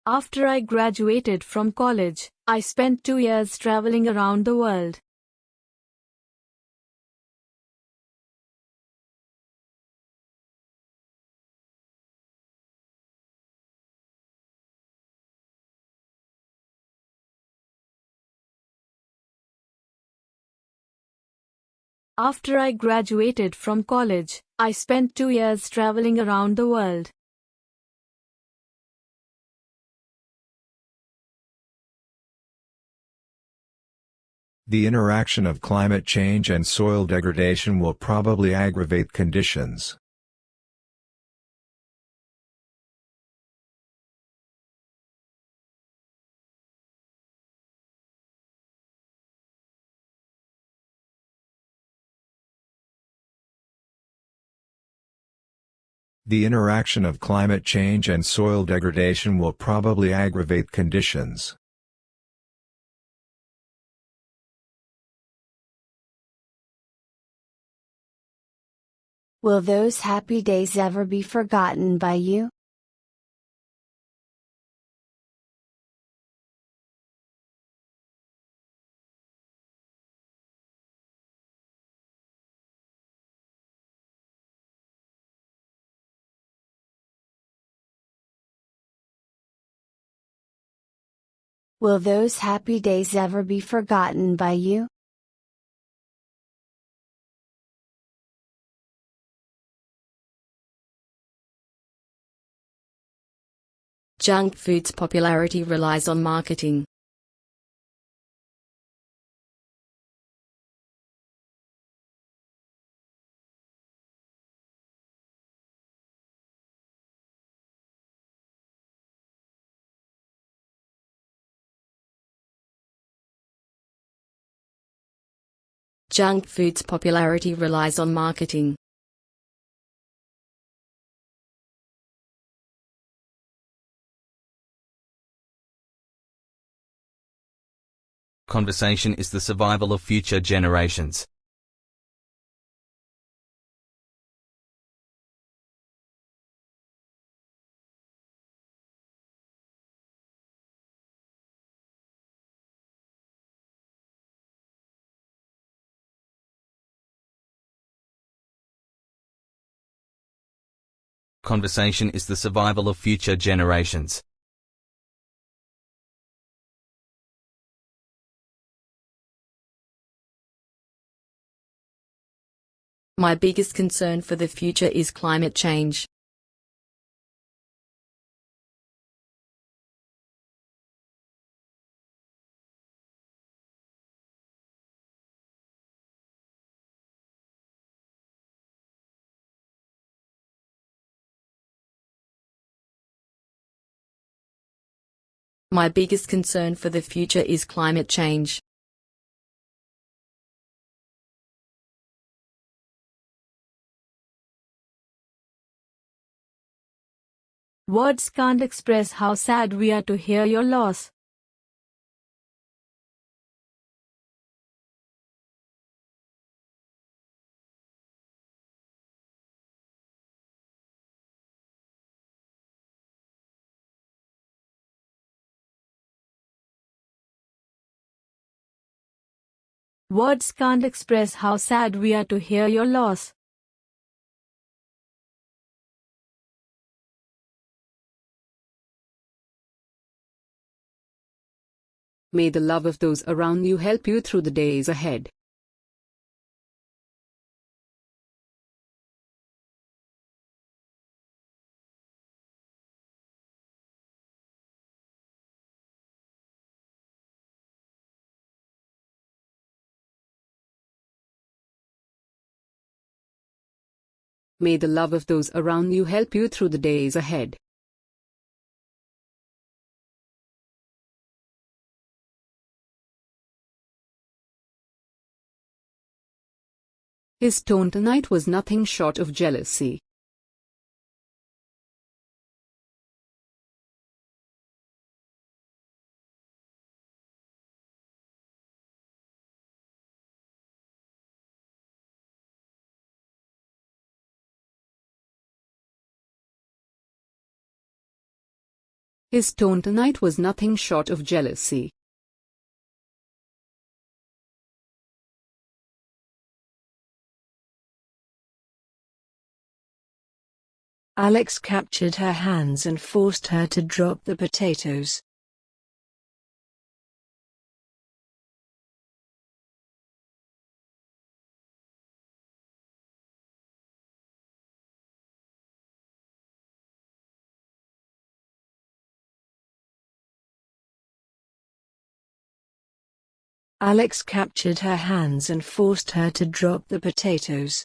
After I graduated from college, I spent 2 years traveling around the world. After I graduated from college, I spent 2 years traveling around the world. The interaction of climate change and soil degradation will probably aggravate conditions. The interaction of climate change and soil degradation will probably aggravate conditions. Will those happy days ever be forgotten by you? Will those happy days ever be forgotten by you? Junk food's popularity relies on marketing. Junk food's popularity relies on marketing. Conversation is the survival of future generations. Conversation is the survival of future generations. My biggest concern for the future is climate change. My biggest concern for the future is climate change. Words can't express how sad we are to hear your loss. Words can't express how sad we are to hear your loss. May the love of those around you help you through the days ahead. May the love of those around you help you through the days ahead. His tone tonight was nothing short of jealousy. His tone tonight was nothing short of jealousy. Alex captured her hands and forced her to drop the potatoes. Alex captured her hands and forced her to drop the potatoes.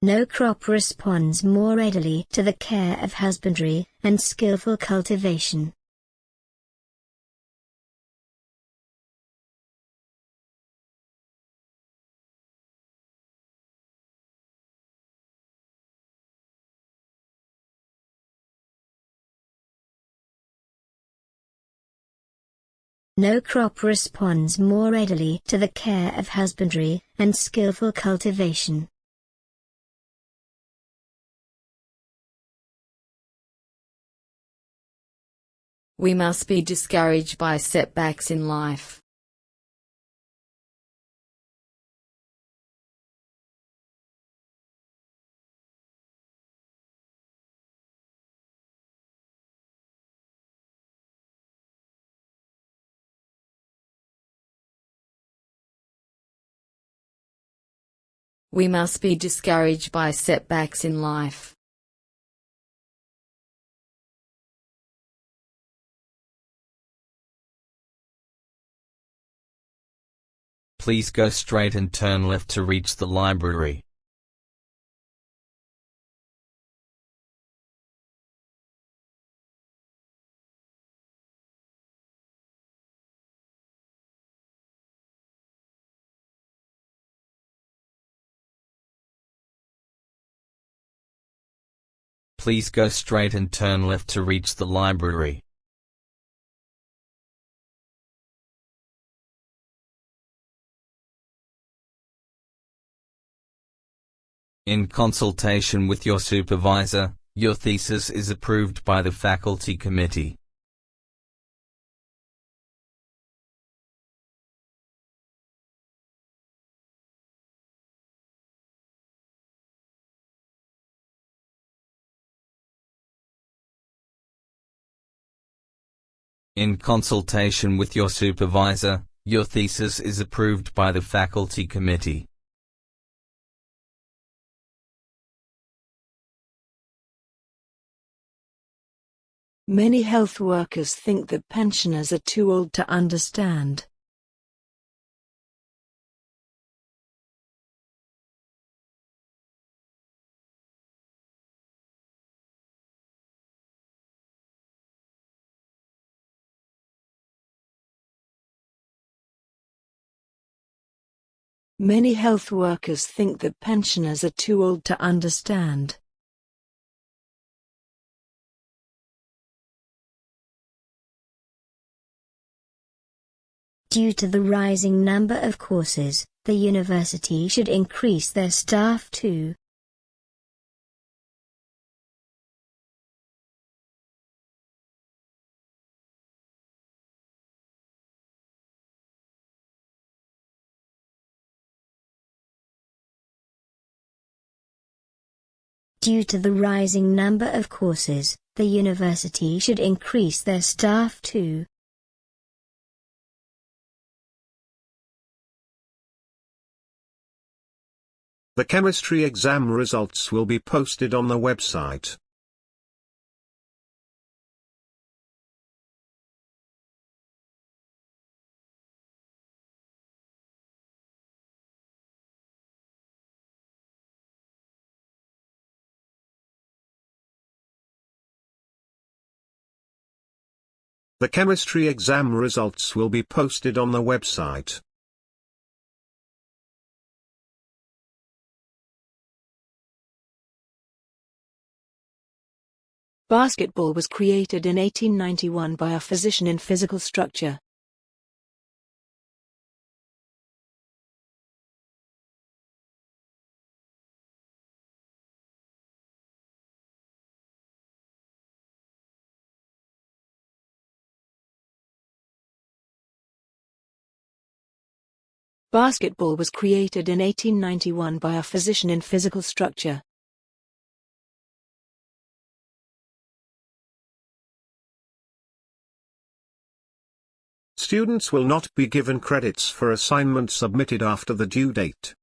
No crop responds more readily to the care of husbandry and skillful cultivation. No crop responds more readily to the care of husbandry and skillful cultivation. We must be discouraged by setbacks in life. We must be discouraged by setbacks in life. Please go straight and turn left to reach the library. Please go straight and turn left to reach the library. In consultation with your supervisor, your thesis is approved by the faculty committee. In consultation with your supervisor, your thesis is approved by the faculty committee. Many health workers think that pensioners are too old to understand. Many health workers think that pensioners are too old to understand. Due to the rising number of courses, the university should increase their staff too. Due to the rising number of courses, the university should increase their staff too. The chemistry exam results will be posted on the website. The chemistry exam results will be posted on the website. Basketball was created in 1891 by a physician in physical structure. Basketball was created in 1891 by a physician in physical structure. Students will not be given credits for assignments submitted after the due date.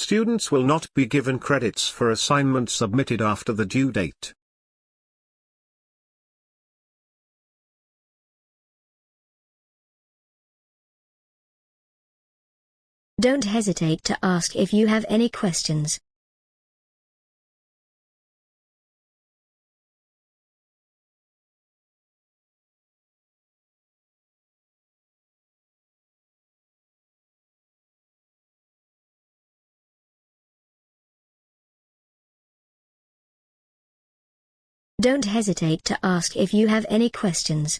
Students will not be given credits for assignments submitted after the due date. Don't hesitate to ask if you have any questions. Don't hesitate to ask if you have any questions.